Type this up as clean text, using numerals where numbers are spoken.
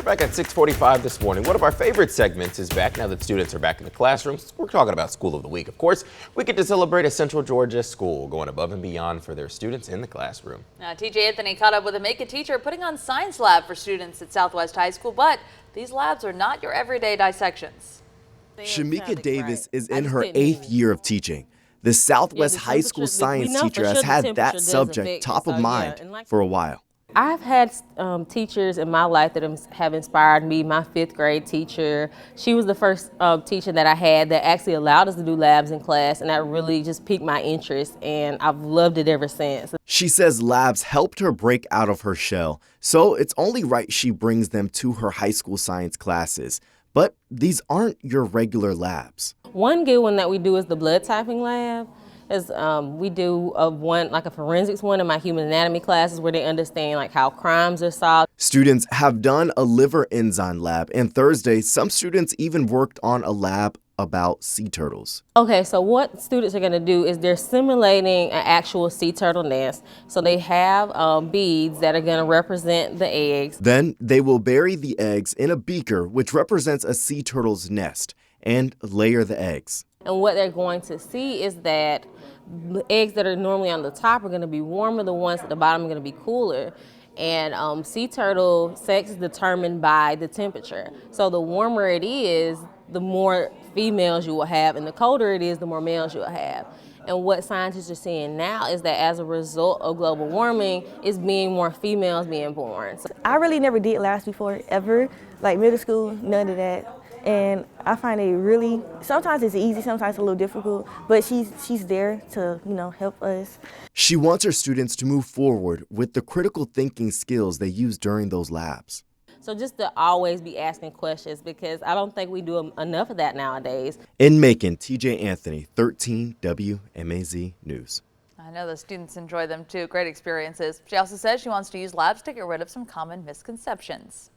We're back at 6:45 this morning. One of our favorite segments is back now that students are back in the classrooms. We're talking about School of the Week. Of course, we get to celebrate a Central Georgia school going above and beyond for their students in the classroom. Now, TJ Anthony caught up with a Macon teacher putting on science lab for students at Southwest High School, but these labs are not your everyday dissections. Shamika Davis is in her 8th year of teaching. The Southwest High School science teacher has had that subject top of mind for a while. I've had teachers in my life that have inspired me. My 5th grade teacher, she was the first teacher that I had that actually allowed us to do labs in class, and that really just piqued my interest, and I've loved it ever since. She says labs helped her break out of her shell, so it's only right she brings them to her high school science classes. But these aren't your regular labs. One good one that we do is the blood typing lab. We do one, like a forensics one in my human anatomy classes where they understand like how crimes are solved. Students have done a liver enzyme lab, and Thursday, some students even worked on a lab about sea turtles. Okay, so what students are going to do is they're simulating an actual sea turtle nest. So they have beads that are going to represent the eggs. Then they will bury the eggs in a beaker, which represents a sea turtle's nest, and layer the eggs. And what they're going to see is that the eggs that are normally on the top are going to be warmer, the ones at the bottom are going to be cooler. And sea turtle sex is determined by the temperature. So the warmer it is, the more females you will have, and the colder it is, the more males you will have. And what scientists are seeing now is that as a result of global warming, it's being more females being born. So I really never did labs before, ever. Like middle school, none of that. And I find it really, sometimes it's easy, sometimes a little difficult, but she's there to, help us. She wants her students to move forward with the critical thinking skills they use during those labs. So just to always be asking questions, because I don't think we do enough of that nowadays. In Macon, TJ Anthony, 13 WMAZ News. I know the students enjoy them too. Great experiences. She also says she wants to use labs to get rid of some common misconceptions.